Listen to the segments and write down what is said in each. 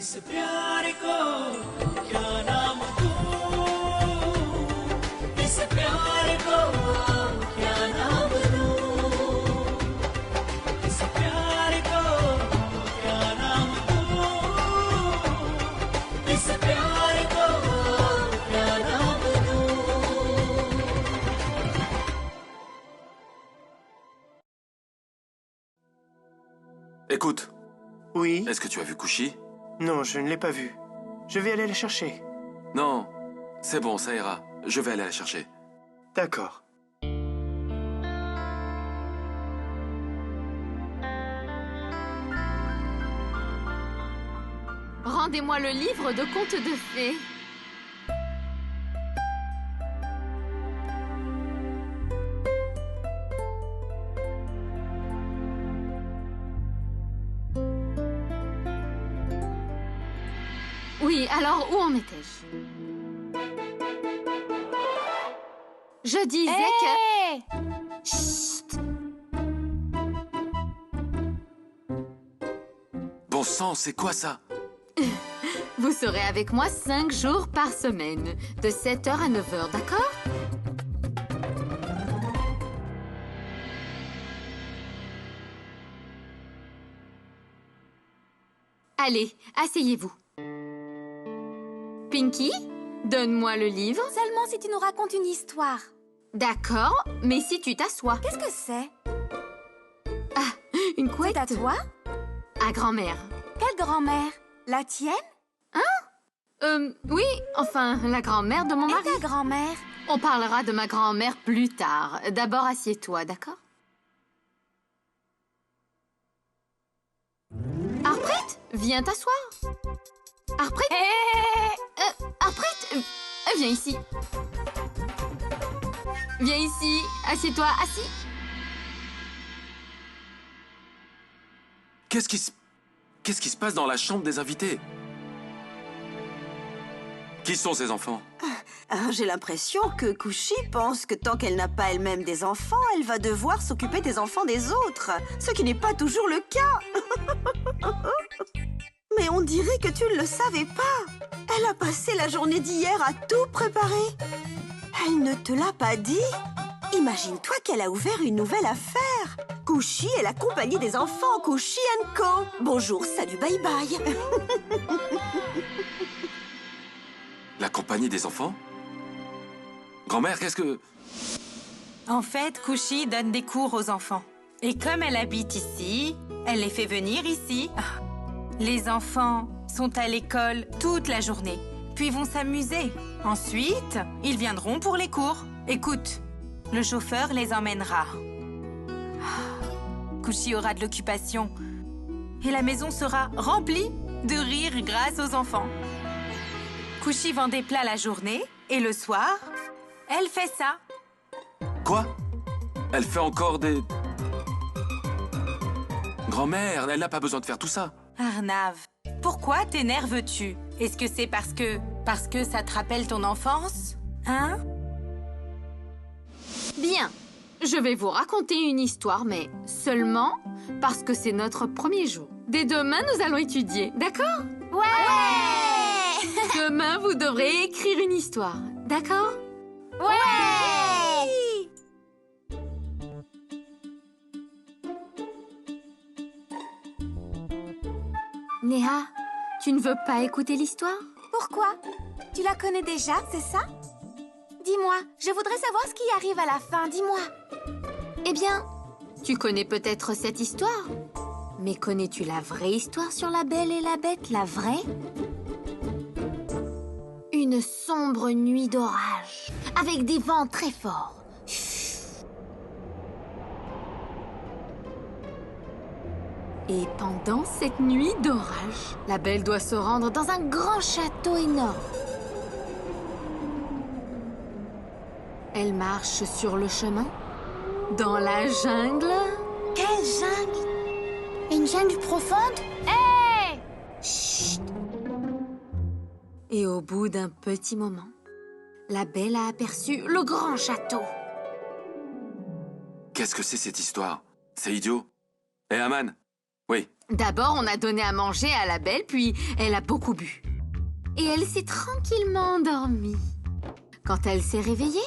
इस प्यार को क्या नाम दूं इस प्यार को क्या नाम दूं इस प्यार को क्या नाम दूं इस प्यार को क्या नाम दूं Écoute, Oui? est-ce que tu as vu Kushi? Non, je ne l'ai pas vue. Je vais aller la chercher. Non, c'est bon, ça ira. Je vais aller la chercher. D'accord. Rendez-moi le livre de contes de fées. Oui, alors où en étais-je? Je disais que... Chut! Bon sang, c'est quoi ça? Vous serez avec moi 5 jours par semaine, de 7h à 9h, d'accord? Allez, asseyez-vous. Pinky, donne-moi le livre. Seulement si tu nous racontes une histoire. D'accord, mais si tu t'assois. Qu'est-ce que c'est? Une C'est couette à toi? à grand-mère. Quelle grand-mère? La tienne? Oui, enfin, la grand-mère de mon Et mari. ta grand-mère? On parlera de ma grand-mère plus tard. D'abord, assieds-toi, d'accord? Harpreet, viens t'asseoir. Harpreet? Harpreet, viens ici. Viens ici. Assieds-toi, assis. Qu'est-ce qui se passe dans la chambre des invités? Qui sont ces enfants? J'ai l'impression que Kushi pense que tant qu'elle n'a pas elle-même des enfants, elle va devoir s'occuper des enfants des autres, ce qui n'est pas toujours le cas. Mais on dirait que tu ne le savais pas. Elle a passé la journée d'hier à tout préparer. Elle ne te l'a pas dit? Imagine-toi qu'elle a ouvert une nouvelle affaire. Kushi est la compagnie des enfants Kushi & Co. Bonjour, salut, bye bye. La compagnie des enfants? Grand-mère, qu'est-ce que... En fait, Kushi donne des cours aux enfants. Et comme elle habite ici, elle les fait venir ici. Les enfants sont à l'école toute la journée, puis vont s'amuser. Ensuite, ils viendront pour les cours. Écoute, le chauffeur les emmènera. Kushi aura de l'occupation. Et la maison sera remplie de rire grâce aux enfants. Kushi vend des plats la journée et le soir, elle fait ça. Quoi? Elle fait encore des... Grand-mère, elle n'a pas besoin de faire tout ça. Arnav, pourquoi t'énerves-tu? Est-ce que c'est parce que ça te rappelle ton enfance? Hein? Bien, je vais vous raconter une histoire, mais seulement parce que c'est notre premier jour. Dès demain, nous allons étudier, d'accord? Ouais! Demain, vous devrez écrire une histoire, d'accord? Ouais! Néha, tu ne veux pas écouter l'histoire? Pourquoi? Tu la connais déjà, c'est ça? Dis-moi, je voudrais savoir ce qui arrive à la fin, dis-moi. Eh bien, tu connais peut-être cette histoire, mais connais-tu la vraie histoire sur la Belle et la Bête, la vraie? Une sombre nuit d'orage, avec des vents très forts. Et pendant cette nuit d'orage, la Belle doit se rendre dans un grand château énorme. Elle marche sur le chemin, dans la jungle. Quelle jungle? Une jungle profonde? Hé! Chut! Et au bout d'un petit moment, la Belle a aperçu le grand château. Qu'est-ce que c'est cette histoire? C'est idiot. Hé, Aman, Oui. D'abord, on a donné à manger à la belle, puis elle a beaucoup bu. Et elle s'est tranquillement endormie. Quand elle s'est réveillée,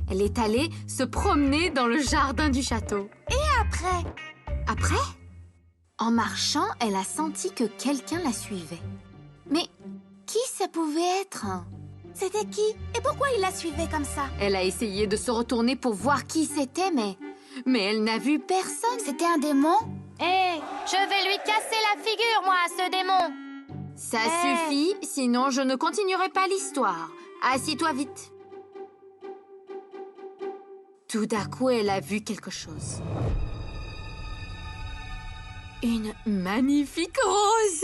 elle est allée se promener dans le jardin du château. Après, Après, en marchant, elle a senti que quelqu'un la suivait. Mais qui ça pouvait être? c'était qui? Et pourquoi il la suivait comme ça? Elle a essayé de se retourner pour voir qui c'était, mais elle n'a vu personne. C'était un démon? Hé, je vais lui casser la figure, moi, à ce démon. Ça suffit, sinon je ne continuerai pas l'histoire. Assis-toi vite. Tout d'un coup, elle a vu quelque chose. Une magnifique rose.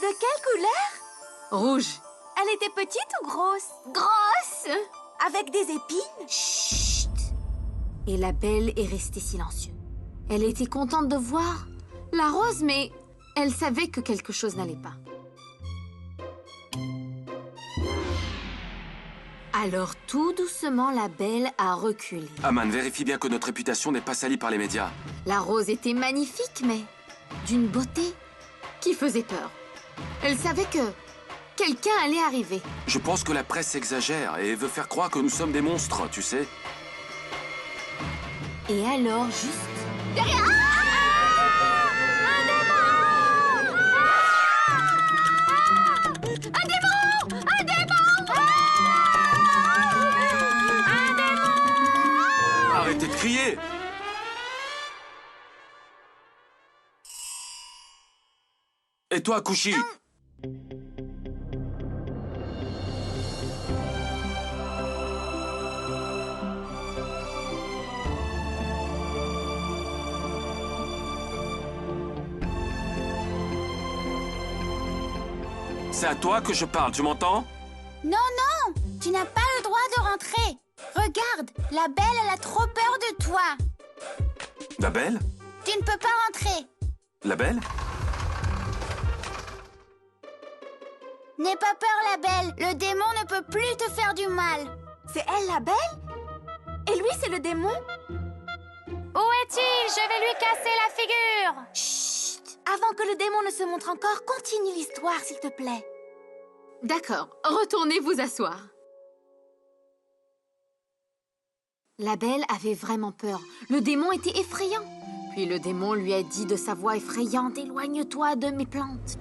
De quelle couleur? Rouge. Elle était petite ou grosse? Grosse. Avec des épines? Chut. Et la belle est restée silencieuse. Elle était contente de voir la rose, mais elle savait que quelque chose n'allait pas. Alors, tout doucement, la belle a reculé. Aman, vérifie bien que notre réputation n'est pas salie par les médias. La rose était magnifique, mais d'une beauté qui faisait peur. Elle savait que quelqu'un allait arriver. Je pense que la presse exagère et veut faire croire que nous sommes des monstres, tu sais. Et alors, juste... Arrêtez de crier! Et toi, Kushi? C'est à toi que je parle, tu m'entends? Non, non! Tu n'as pas le droit de rentrer! Regarde, la belle, elle a trop peur de toi! La belle? Tu ne peux pas rentrer! La belle? N'aie pas peur, la belle! Le démon ne peut plus te faire du mal! C'est elle, la belle? Et lui, c'est le démon? Où est-il? Je vais lui casser la figure. Chut! Avant que le démon ne se montre encore, continue l'histoire, s'il te plaît. D'accord, retournez vous asseoir. La belle avait vraiment peur. Le démon était effrayant. Puis le démon lui a dit de sa voix effrayante, « Éloigne-toi de mes plantes. »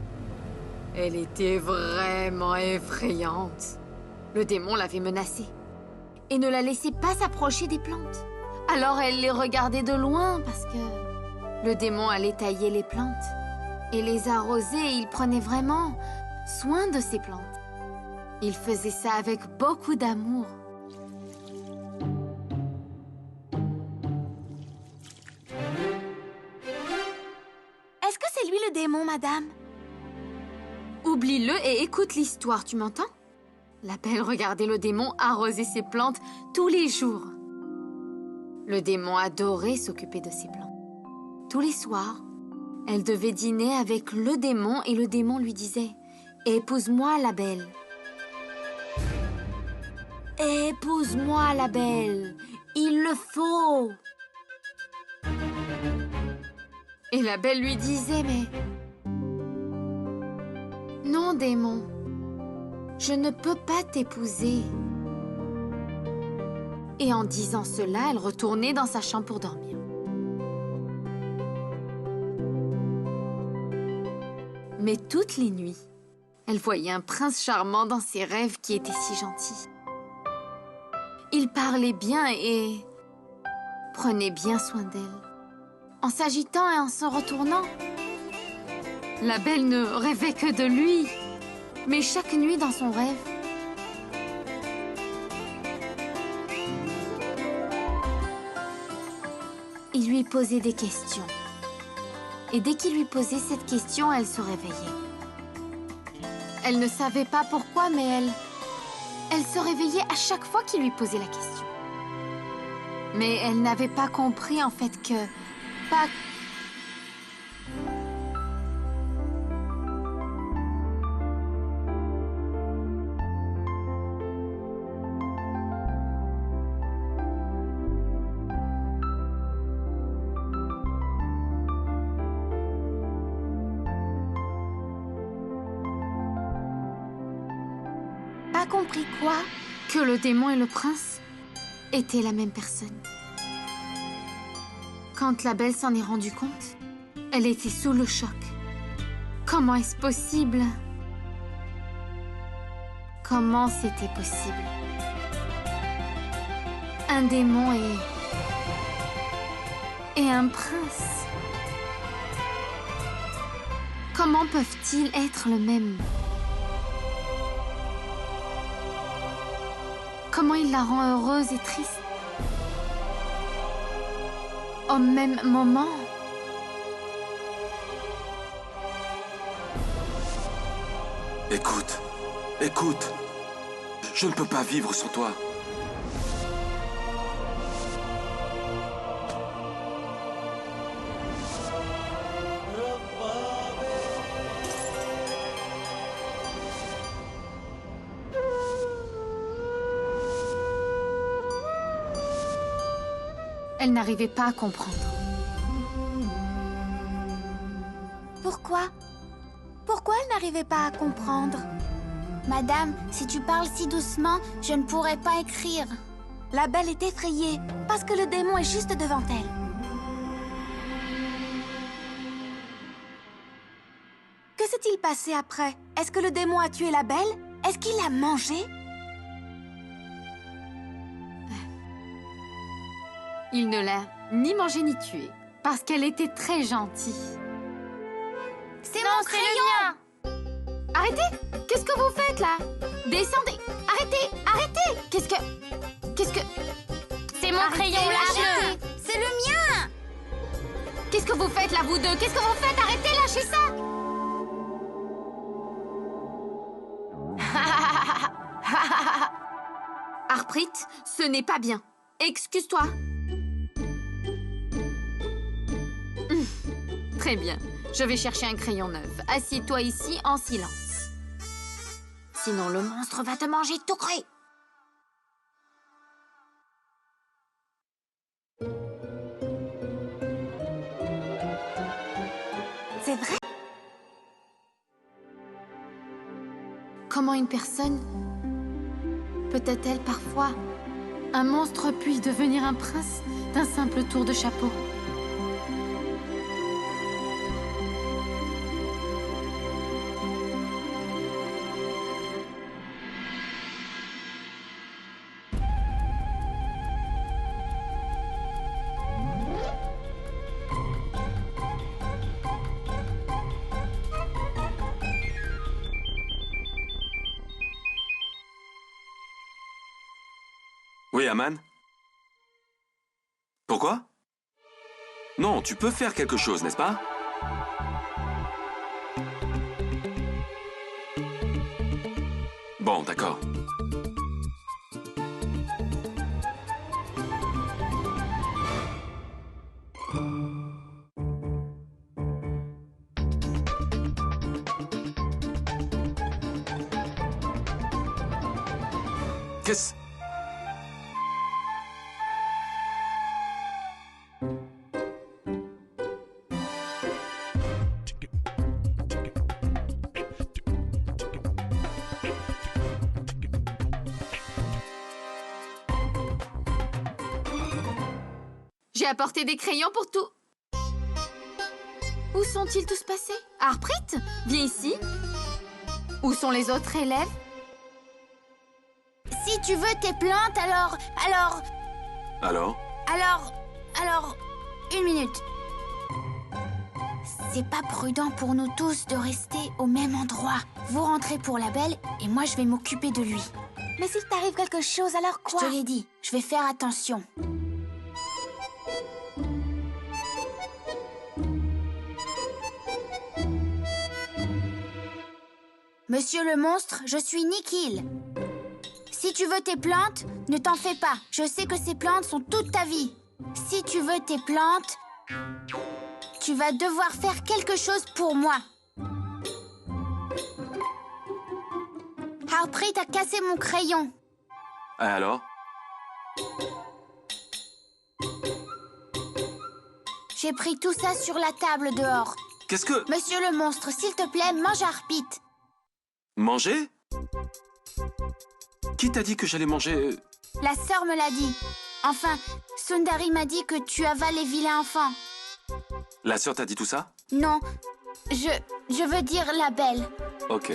Elle était vraiment effrayante. Le démon l'avait menacée et ne la laissait pas s'approcher des plantes. Alors elle les regardait de loin parce que le démon allait tailler les plantes et les arroser et il prenait vraiment soin de ces plantes. Il faisait ça avec beaucoup d'amour. Est-ce que c'est lui le démon, madame? Oublie-le et écoute l'histoire, tu m'entends? La belle regardait le démon arroser ses plantes tous les jours. Le démon adorait s'occuper de ses plantes. Tous les soirs, elle devait dîner avec le démon et le démon lui disait « Épouse-moi, la belle. Épouse-moi, la belle. Il le faut. » Et la belle lui disait « Mais... non, démon, je ne peux pas t'épouser. » Et en disant cela, elle retournait dans sa chambre pour dormir. Mais toutes les nuits, elle voyait un prince charmant dans ses rêves qui était si gentil. Il parlait bien et prenait bien soin d'elle. En s'agitant et en se retournant, la belle ne rêvait que de lui. Mais chaque nuit dans son rêve, il lui posait des questions. Et dès qu'il lui posait cette question, elle se réveillait. Elle ne savait pas pourquoi, mais elle se réveillait à chaque fois qu'il lui posait la question. Mais elle n'avait pas compris en fait que... pas... pas compris quoi? Que le démon et le prince étaient la même personne. Quand la belle s'en est rendue compte, elle était sous le choc. Comment est-ce possible? Comment c'était possible? Un démon et un prince. Comment peuvent-ils être le même? Comment il la rend heureuse et triste? Au même moment. Écoute, écoute. Je ne peux pas vivre sans toi. Elle n'arrivait pas à comprendre. Pourquoi? Pourquoi elle n'arrivait pas à comprendre? Madame, si tu parles si doucement, je ne pourrais pas écrire. La belle est effrayée, parce que le démon est juste devant elle. Que s'est-il passé après? Est-ce que le démon a tué la belle? Est-ce qu'il l'a mangée? Il ne l'a ni mangée ni tuée, parce qu'elle était très gentille. C'est mon crayon! Arrêtez! Qu'est-ce que vous faites là? Descendez! Arrêtez! Arrêtez! Qu'est-ce que... C'est mon crayon, lâche-le! Arrêtez! C'est le mien! Qu'est-ce que vous faites là, vous deux? Qu'est-ce que vous faites? Arrêtez, lâchez ça! Harpreet, ce n'est pas bien. Excuse-toi. Très bien. Je vais chercher un crayon neuf. Assieds-toi ici en silence. Sinon, le monstre va te manger tout cru. C'est vrai? Comment une personne peut-elle parfois un monstre puis devenir un prince d'un simple tour de chapeau? Oui, Aman? Pourquoi? Non, tu peux faire quelque chose, n'est-ce pas? Bon, d'accord. Qu'est-ce... J'ai apporté des crayons pour tout. Où sont-ils tous passés? Harpreet, viens ici. Où sont les autres élèves? Si tu veux tes plantes, alors... Alors? Une minute. C'est pas prudent pour nous tous de rester au même endroit. Vous rentrez pour la belle et moi je vais m'occuper de lui. Mais s'il t'arrive quelque chose, alors quoi? Je te l'ai dit, je vais faire attention. Monsieur le monstre, je suis Nikhil. Si tu veux tes plantes, ne t'en fais pas. Je sais que ces plantes sont toute ta vie. Si tu veux tes plantes, tu vas devoir faire quelque chose pour moi. Harpreet a cassé mon crayon. Et alors? J'ai pris tout ça sur la table dehors. Qu'est-ce que... Monsieur le monstre, s'il te plaît, mange Harpreet. Manger? t'a dit que j'allais manger... La sœur me l'a dit. Enfin, Sundari m'a dit que tu avales les vilains enfants. La sœur t'a dit tout ça? Non, je veux dire la belle. Ok.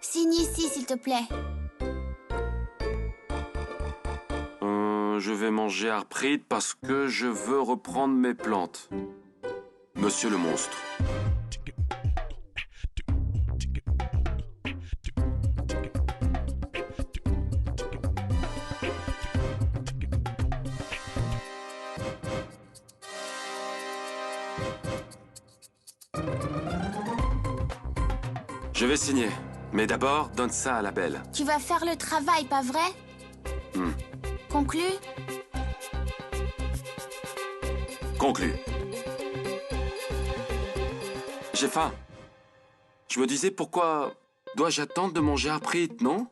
Signe ici, s'il te plaît. Je vais manger Harpreet parce que je veux reprendre mes plantes. Monsieur le monstre. Je vais signer. Mais d'abord, donne ça à la belle. Tu vas faire le travail, pas vrai? Conclu? Conclu. J'ai faim. Je me disais pourquoi dois-je attendre de manger Harpreet, non?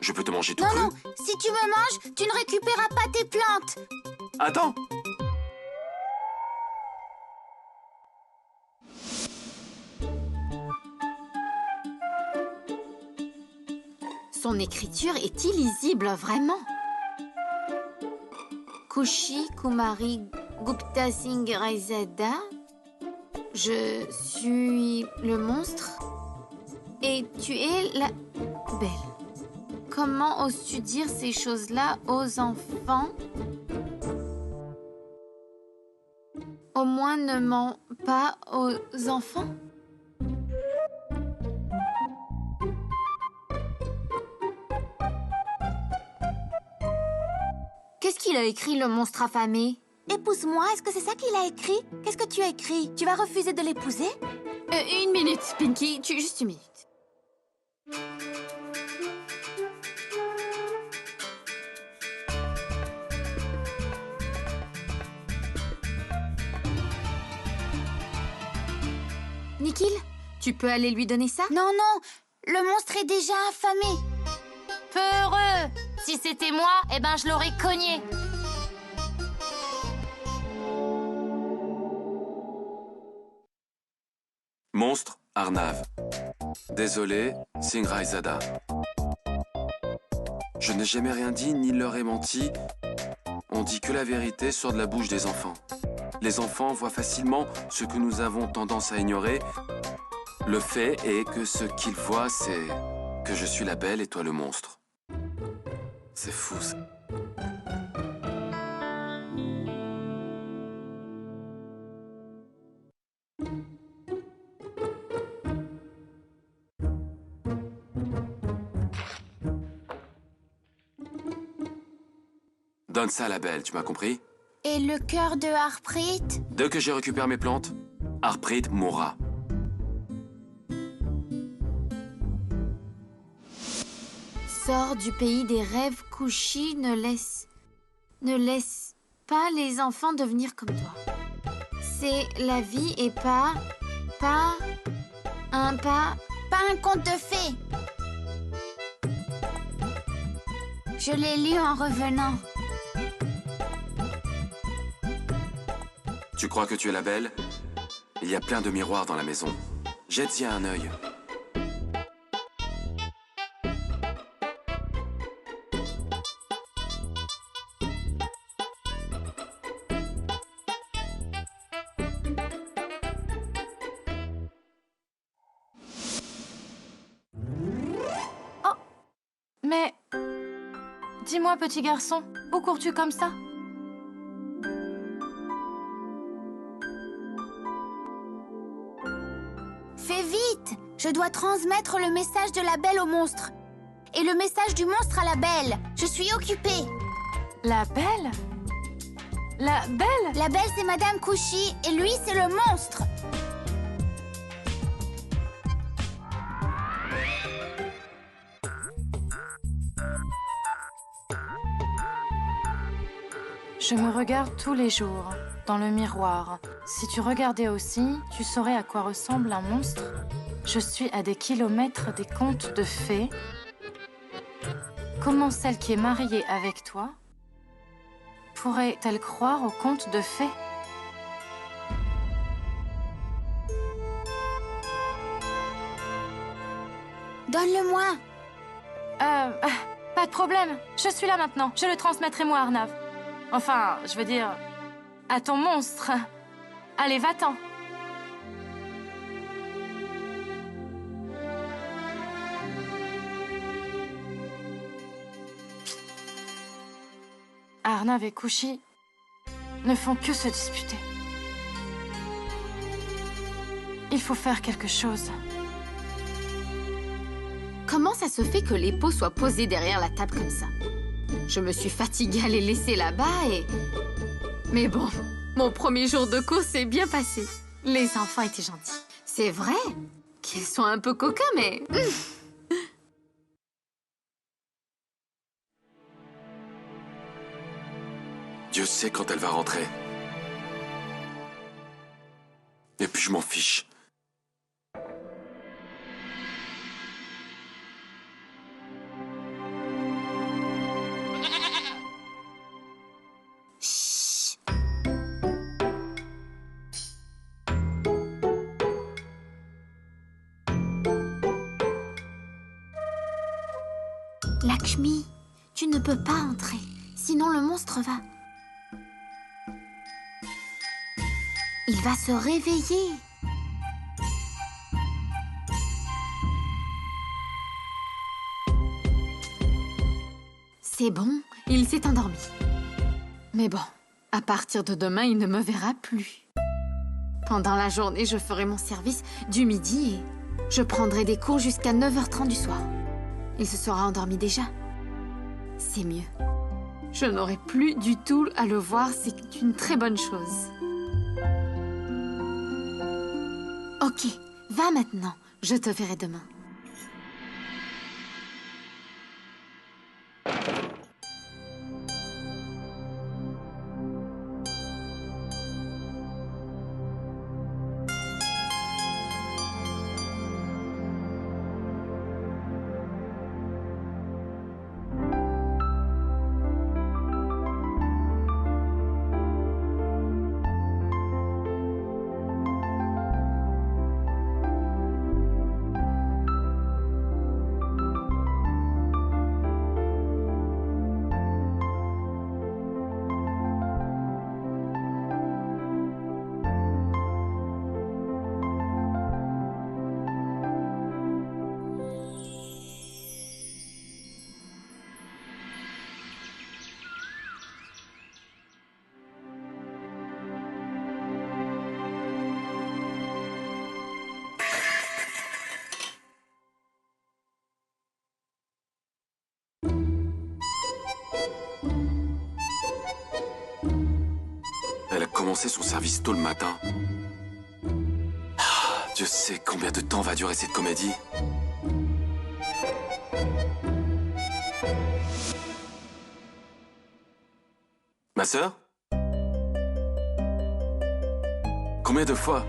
Je peux te manger tout cru. Non, si tu me manges, tu ne récupéreras pas tes plantes. Attends. Son écriture est illisible, vraiment. Kushi Kumari Gupta Singh Raizada. Je suis le monstre. Et tu es la belle. Comment oses-tu dire ces choses-là aux enfants? Au moins ne mens pas aux enfants. Qu'est-ce qu'il a écrit, le monstre affamé? Épouse-moi, est-ce que c'est ça qu'il a écrit? Qu'est-ce que tu as écrit? Tu vas refuser de l'épouser? Une minute, Pinky, juste une minute. Nikhil, tu peux aller lui donner ça? Non, le monstre est déjà affamé. Peu heureux. Si c'était moi, eh ben je l'aurais cogné. Monstre, Arnav. Désolé, Singh Raizada. Je n'ai jamais rien dit ni leur ai menti. On dit que la vérité sort de la bouche des enfants. Les enfants voient facilement ce que nous avons tendance à ignorer. Le fait est que ce qu'ils voient, c'est que je suis la belle et toi le monstre. C'est fou, ça. Donne ça à la belle, tu m'as compris? Et le cœur de Harpreet? Dès que j'ai récupéré mes plantes, Harpreet mourra. Sors du pays des rêves, Kushi, ne laisse pas les enfants devenir comme toi. C'est la vie et pas un conte de fées. Je l'ai lu en revenant. Tu crois que tu es la belle? Il y a plein de miroirs dans la maison. Jette-y un œil. Mais... Dis-moi, petit garçon, où cours-tu comme ça? Fais vite! Je dois transmettre le message de la belle au monstre. Et le message du monstre à la belle. Je suis occupée. La belle? La belle? La belle, c'est Madame Kushi, et lui, c'est le monstre. Je me regarde tous les jours, dans le miroir. Si tu regardais aussi, tu saurais à quoi ressemble un monstre. Je suis à des kilomètres des contes de fées. Comment celle qui est mariée avec toi pourrait-elle croire aux contes de fées? Donne-le-moi. Pas de problème. Je suis là maintenant. Je le transmettrai moi, Arnav. Enfin, je veux dire, à ton monstre. Allez, va-t'en. Arnav et Kushi ne font que se disputer. Il faut faire quelque chose. Comment ça se fait que les pots soient posés derrière la table comme ça? Je me suis fatiguée à les laisser là-bas et... Mais bon, mon premier jour de cours s'est bien passé. Les enfants étaient gentils. C'est vrai qu'ils sont un peu coquins, mais... Dieu sait quand elle va rentrer. Et puis je m'en fiche. Lakshmi, tu ne peux pas entrer, sinon le monstre va... Il va se réveiller. C'est bon, il s'est endormi. Mais bon, à partir de demain, il ne me verra plus. Pendant la journée, je ferai mon service du midi et je prendrai des cours jusqu'à 9h30 du soir. Il se sera endormi déjà. C'est mieux. Je n'aurai plus du tout à le voir, c'est une très bonne chose. Ok, va maintenant. Je te verrai demain. Elle a commencé son service tôt le matin. Ah, Dieu sait combien de temps va durer cette comédie. Ma sœur? Combien de fois?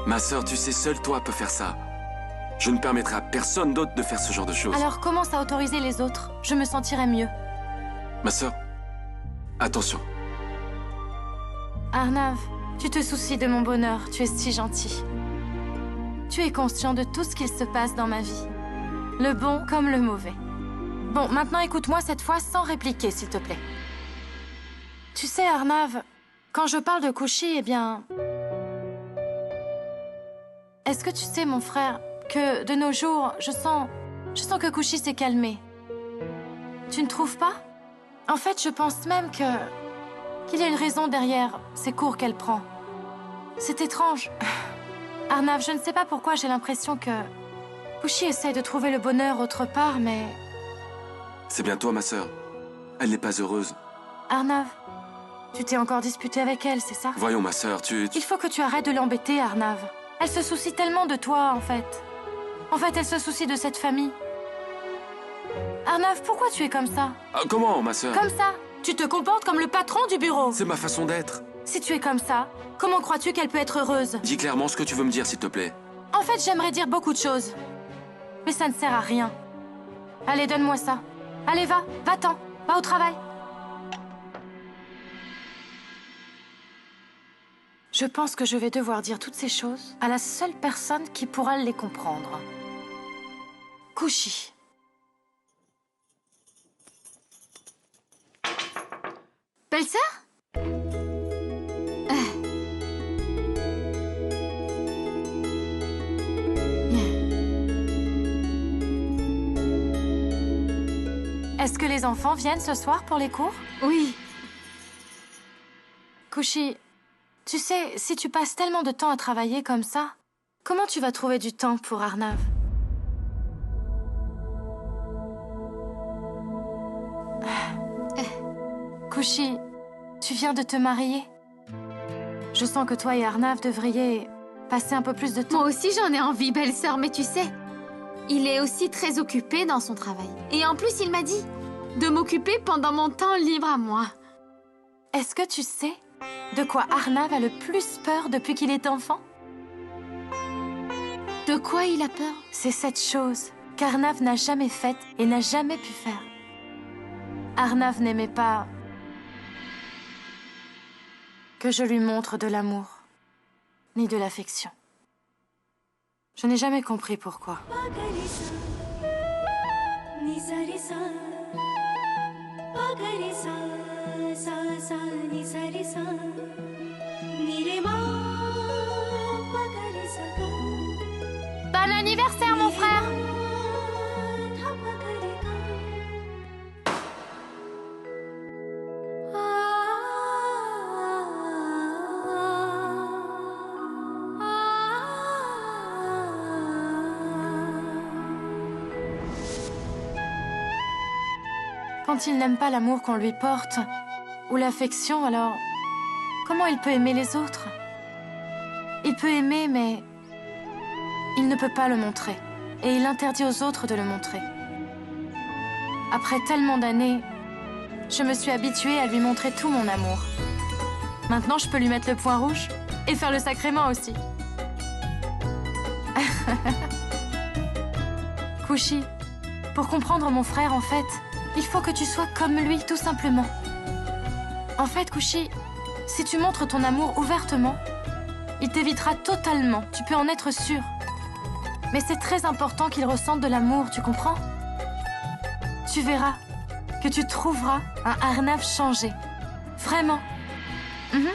Ma sœur, tu sais, seul toi peux faire ça. Je ne permettrai à personne d'autre de faire ce genre de choses. Alors commence à autoriser les autres. Je me sentirai mieux. Ma sœur, attention. Arnav, tu te soucies de mon bonheur. Tu es si gentil. Tu es conscient de tout ce qu'il se passe dans ma vie. Le bon comme le mauvais. Bon, maintenant écoute-moi cette fois sans répliquer, s'il te plaît. Tu sais, Arnav, quand je parle de Kushi, eh bien... Est-ce que tu sais, mon frère, que de nos jours, je sens que Kushi s'est calmée. Tu ne trouves pas? En fait, je pense même qu'il y a une raison derrière ces cours qu'elle prend. C'est étrange. Arnav, je ne sais pas pourquoi j'ai l'impression que Kushi essaye de trouver le bonheur autre part, mais... C'est bien toi, ma sœur. Elle n'est pas heureuse. Arnav, tu t'es encore disputé avec elle, c'est ça? Voyons, ma sœur, Il faut que tu arrêtes de l'embêter, Arnav. Elle se soucie tellement de toi, en fait. En fait, elle se soucie de cette famille. Arnav, pourquoi tu es comme ça? Comment, ma sœur? Comme ça? Tu te comportes comme le patron du bureau. C'est ma façon d'être. Si tu es comme ça, comment crois-tu qu'elle peut être heureuse? Dis clairement ce que tu veux me dire, s'il te plaît. En fait, j'aimerais dire beaucoup de choses. Mais ça ne sert à rien. Allez, donne-moi ça. Allez, va-t'en. Va au travail. Je pense que je vais devoir dire toutes ces choses à la seule personne qui pourra les comprendre. Kushi. Belle-sœur? Est-ce que les enfants viennent ce soir pour les cours? Oui. Kushi, tu sais, si tu passes tellement de temps à travailler comme ça, comment tu vas trouver du temps pour Arnav? Kushi, tu viens de te marier. Je sens que toi et Arnav devriez passer un peu plus de temps. Moi aussi j'en ai envie, belle-sœur, mais tu sais, il est aussi très occupé dans son travail. Et en plus, il m'a dit de m'occuper pendant mon temps libre à moi. Est-ce que tu sais de quoi Arnav a le plus peur depuis qu'il est enfant? De quoi il a peur? C'est cette chose qu'Arnav n'a jamais faite et n'a jamais pu faire. Arnav n'aimait pas que je lui montre de l'amour, ni de l'affection. Je n'ai jamais compris pourquoi. Bon anniversaire, mon frère! Quand il n'aime pas l'amour qu'on lui porte, ou l'affection, alors comment il peut aimer les autres? Il peut aimer, mais il ne peut pas le montrer. Et il interdit aux autres de le montrer. Après tellement d'années, je me suis habituée à lui montrer tout mon amour. Maintenant, je peux lui mettre le point rouge et faire le sacrément aussi. Kushi, pour comprendre mon frère, en fait, il faut que tu sois comme lui, tout simplement. En fait, Kushi, si tu montres ton amour ouvertement, il t'évitera totalement, tu peux en être sûr. Mais c'est très important qu'il ressente de l'amour, tu comprends? Tu verras que tu trouveras un Arnav changé. Vraiment. Mhm.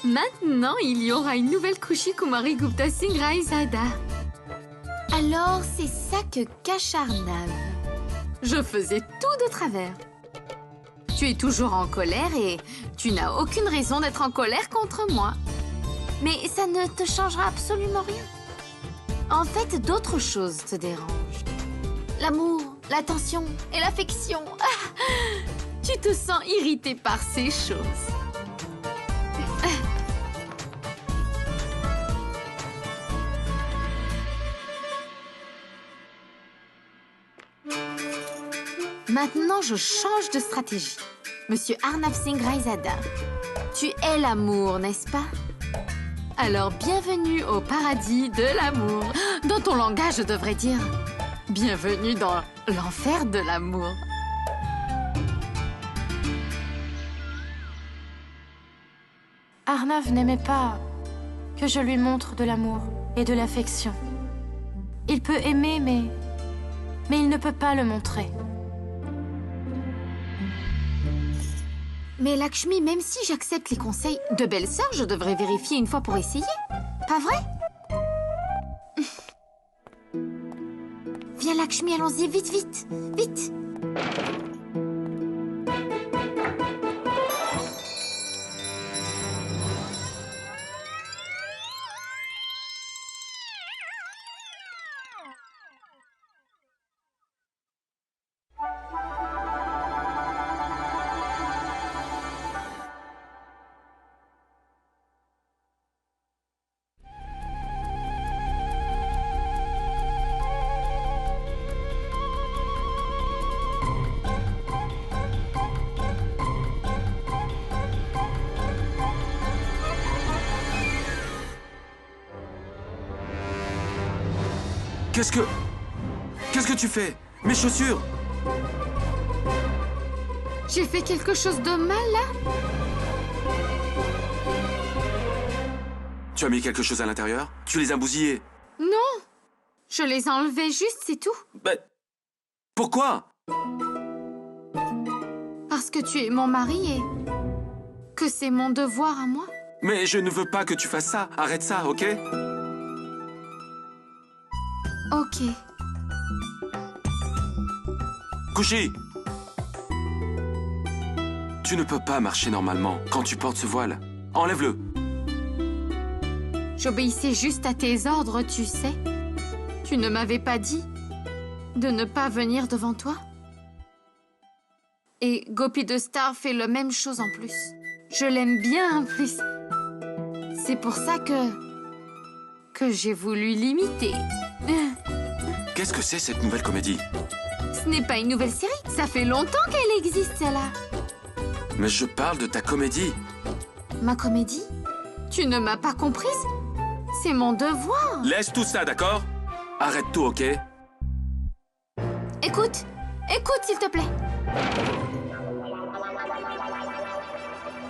Maintenant, il y aura une nouvelle Kushi Kumari Gupta Singh Raizada. Alors, c'est ça que cache Arnav. Je faisais tout de travers. Tu es toujours en colère et tu n'as aucune raison d'être en colère contre moi. Mais ça ne te changera absolument rien. En fait, d'autres choses te dérangent. L'amour, l'attention et l'affection. Ah, tu te sens irrité par ces choses. Maintenant, je change de stratégie. Monsieur Arnav Singh Raizada, tu es l'amour, n'est-ce pas? Alors, bienvenue au paradis de l'amour. Dans ton langage, je devrais dire bienvenue dans l'enfer de l'amour. Arnav n'aimait pas que je lui montre de l'amour et de l'affection. Il peut aimer, mais il ne peut pas le montrer. Mais Lakshmi, même si j'accepte les conseils de belle-sœur, je devrais vérifier une fois pour essayer. Pas vrai? Viens Lakshmi, allons-y, vite, vite, vite. Qu'est-ce que tu fais? Mes chaussures! J'ai fait quelque chose de mal, là? Tu as mis quelque chose à l'intérieur? Tu les as bousillés? Non! Je les enlevais juste, c'est tout. Ben... Pourquoi? Parce que tu es mon mari et... que c'est mon devoir à moi. Mais je ne veux pas que tu fasses ça. Arrête ça, ok? Ok. Kushi! Tu ne peux pas marcher normalement quand tu portes ce voile. Enlève-le. J'obéissais juste à tes ordres, tu sais. Tu ne m'avais pas dit de ne pas venir devant toi. Et Gopi de Star fait la même chose en plus. Je l'aime bien en plus. C'est pour ça que j'ai voulu l'imiter. Qu'est-ce que c'est cette nouvelle comédie? Ce n'est pas une nouvelle série. Ça fait longtemps qu'elle existe, celle-là. Mais je parle de ta comédie. Ma comédie? Tu ne m'as pas comprise? C'est mon devoir. Laisse tout ça, d'accord? Arrête tout, ok? Écoute, s'il te plaît.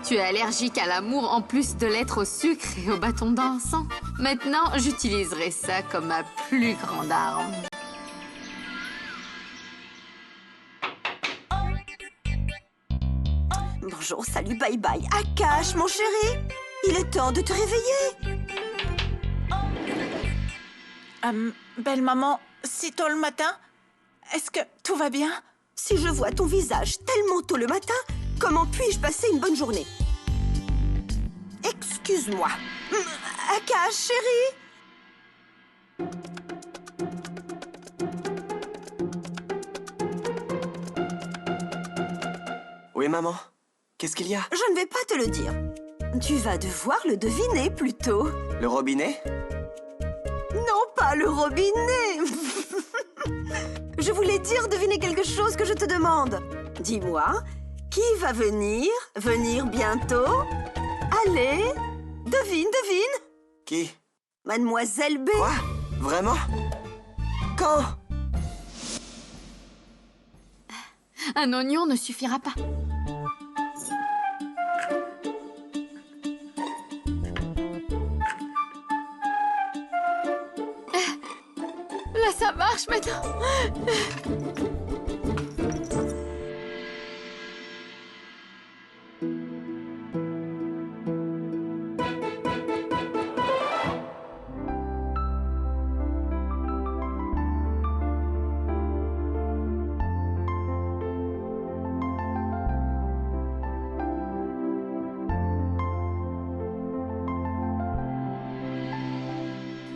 Tu es allergique à l'amour en plus de l'être au sucre et au bâton d'encens. Maintenant, j'utiliserai ça comme ma plus grande arme. Bonjour, salut, bye bye. Akash, mon chéri, il est temps de te réveiller. Belle maman, si tôt le matin, est-ce que tout va bien? Si je vois ton visage tellement tôt le matin, comment puis-je passer une bonne journée? Excuse-moi. Akash, chéri. Oui, maman. Qu'est-ce qu'il y a? Je ne vais pas te le dire. Tu vas devoir le deviner plutôt. Le robinet? Non, pas le robinet. Je voulais dire deviner quelque chose que je te demande. Dis-moi, qui va venir? Venir bientôt? Allez, devine. Qui? Mademoiselle B. Quoi? Vraiment? Quand? Un oignon ne suffira pas. Là, ça marche maintenant.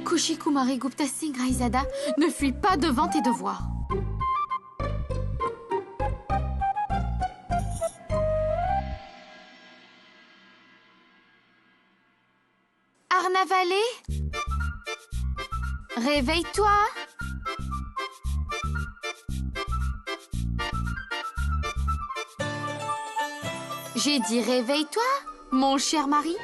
Kushi Kumari Gupta Singh Raizada, ne fuis pas devant tes devoirs. Arnavalé, réveille-toi. J'ai dit réveille-toi, mon cher mari.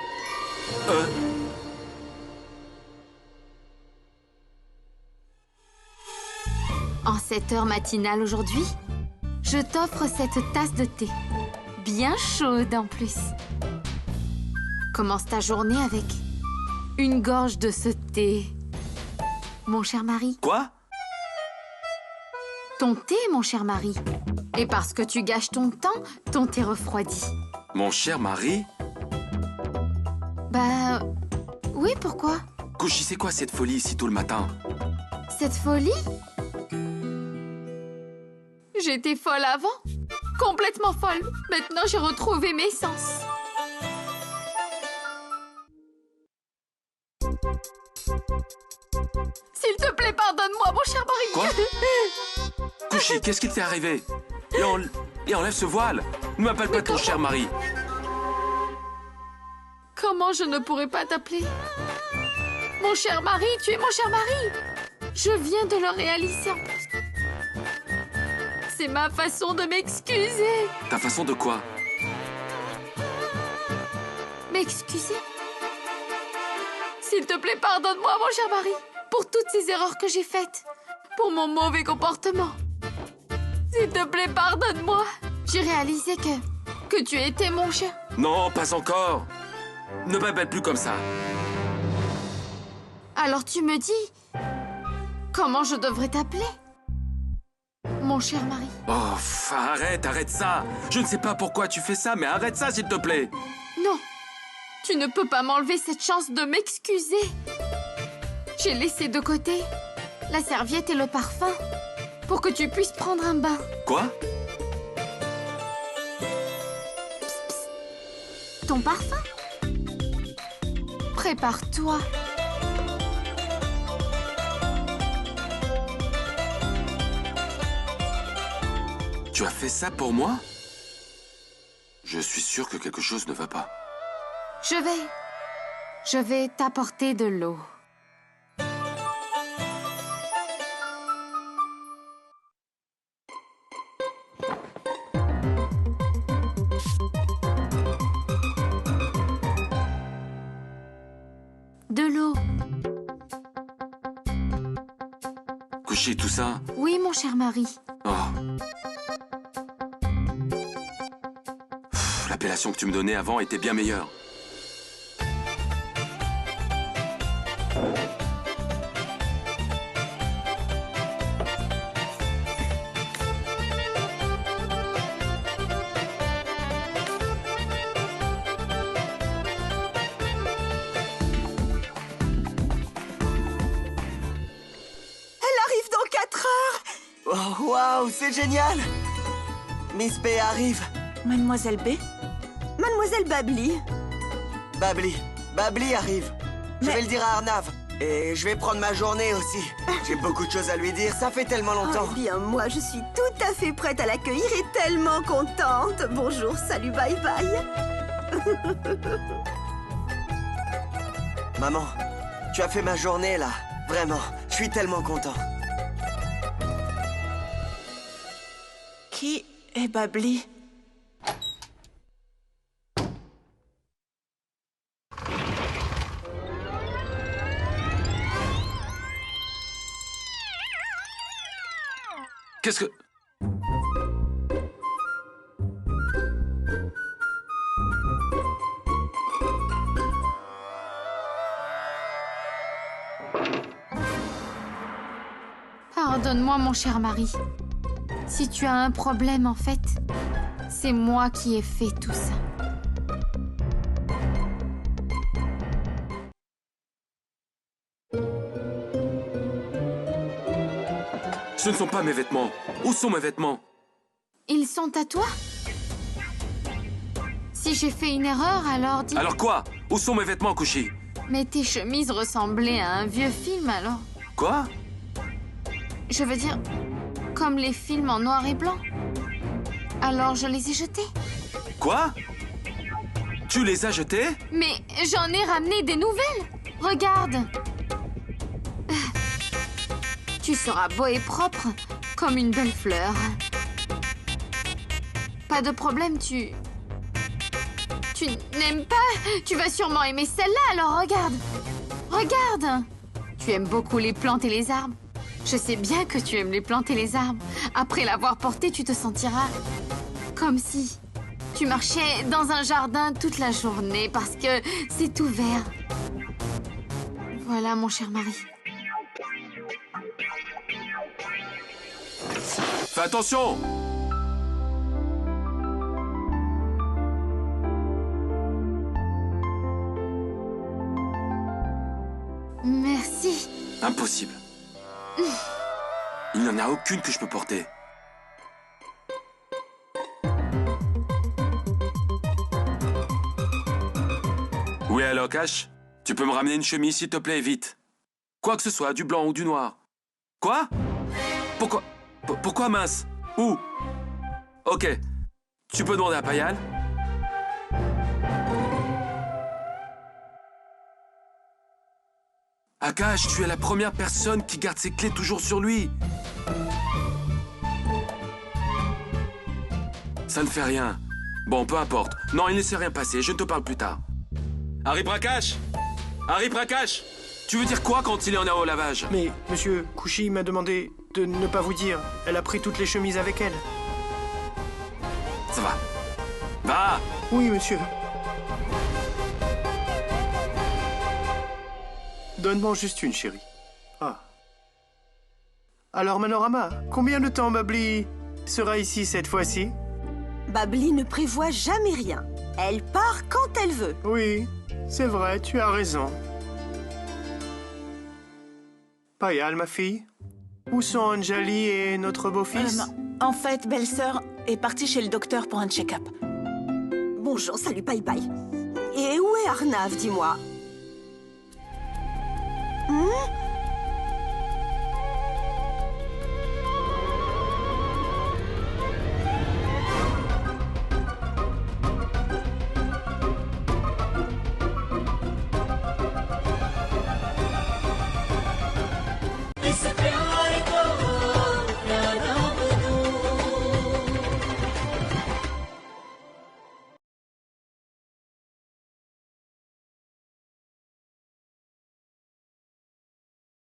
En cette heure matinale aujourd'hui, je t'offre cette tasse de thé. Bien chaude en plus. Commence ta journée avec une gorge de ce thé. Mon cher mari. Quoi? Ton thé, mon cher mari. Et parce que tu gâches ton temps, ton thé refroidit. Mon cher mari? Bah... oui, pourquoi? Kushi, c'est quoi cette folie si tôt le matin? Cette folie? J'étais folle avant. Complètement folle. Maintenant, j'ai retrouvé mes sens. S'il te plaît, pardonne-moi, mon cher mari. Quoi? Kushi, qu'est-ce qui t'est arrivé? Et enlève ce voile. Ne m'appelle pas ton cher mari. Comment je ne pourrais pas t'appeler? Mon cher mari, tu es mon cher mari. Je viens de le réaliser en plus. C'est ma façon de m'excuser. Ta façon de quoi? M'excuser? S'il te plaît, pardonne-moi, mon cher mari, pour toutes ces erreurs que j'ai faites. pour mon mauvais comportement. S'il te plaît, pardonne-moi. J'ai réalisé que tu étais mon chien. Non, pas encore. Ne m'appelle plus comme ça. Alors tu me dis comment je devrais t'appeler, mon cher mari? Oh, arrête ça. Je ne sais pas pourquoi tu fais ça, mais arrête ça, s'il te plaît. Non, tu ne peux pas m'enlever cette chance de m'excuser. J'ai laissé de côté la serviette et le parfum pour que tu puisses prendre un bain. Quoi? Ton parfum? Prépare-toi. Tu as fait ça pour moi? Je suis sûr que quelque chose ne va pas. Je vais t'apporter de l'eau. De l'eau. Coucher tout ça? Oui, mon cher mari. Oh. L'appellation que tu me donnais avant était bien meilleure. Oh, waouh, c'est génial! Miss P arrive. Mademoiselle B? Mademoiselle Babli. Babli arrive. Je Mais- vais le dire à Arnav. Et je vais prendre ma journée aussi. J'ai beaucoup de choses à lui dire, ça fait tellement longtemps. Oh, eh bien, moi, je suis tout à fait prête à l'accueillir et tellement contente. Bonjour, salut, bye bye. Maman, tu as fait ma journée là. Vraiment, je suis tellement content. Qui est Babli? Qu'est-ce que... Pardonne-moi, mon cher mari. Si tu as un problème, en fait, c'est moi qui ai fait tout ça. Ce ne sont pas mes vêtements. Où sont mes vêtements? Ils sont à toi? Si j'ai fait une erreur, alors dis... Alors quoi? Où sont mes vêtements, Kushi? Mais tes chemises ressemblaient à un vieux film, alors. Quoi? Je veux dire, comme les films en noir et blanc. Alors je les ai jetés. Quoi? Tu les as jetés? Mais j'en ai ramené des nouvelles. Regarde. Tu seras beau et propre, comme une belle fleur. Pas de problème, tu n'aimes pas? Tu vas sûrement aimer celle-là, alors regarde. Regarde. Tu aimes beaucoup les plantes et les arbres. Je sais bien que tu aimes les plantes et les arbres. Après l'avoir portée, tu te sentiras comme si tu marchais dans un jardin toute la journée parce que c'est tout vert. Voilà, mon cher mari. Fais attention! Merci. Impossible. Il n'y en a aucune que je peux porter. Oui, alors, Cash? Tu peux me ramener une chemise, s'il te plaît, vite. Quoi que ce soit, du blanc ou du noir. Quoi? Pourquoi? Pourquoi mince? Où? Ok. Tu peux demander à Payal? Akash, tu es la première personne qui garde ses clés toujours sur lui. Ça ne fait rien. Bon, peu importe. Non, il ne s'est rien passé. Je ne te parle plus tard. Harry Prakash! Harry Prakash! Tu veux dire quoi quand il est en au lavage? Mais monsieur Kushi m'a demandé de ne pas vous dire. Elle a pris toutes les chemises avec elle. Ça va. Va! Oui, monsieur. Donne-moi juste une, chérie. Ah. Alors, Manorama, combien de temps Babli sera ici cette fois-ci? Babli ne prévoit jamais rien. Elle part quand elle veut. Oui, c'est vrai, tu as raison. Payal, ma fille, où sont Anjali et notre beau-fils? En fait, belle-sœur est partie chez le docteur pour un check-up. Bonjour, salut, bye bye. Et où est Arnav, dis-moi?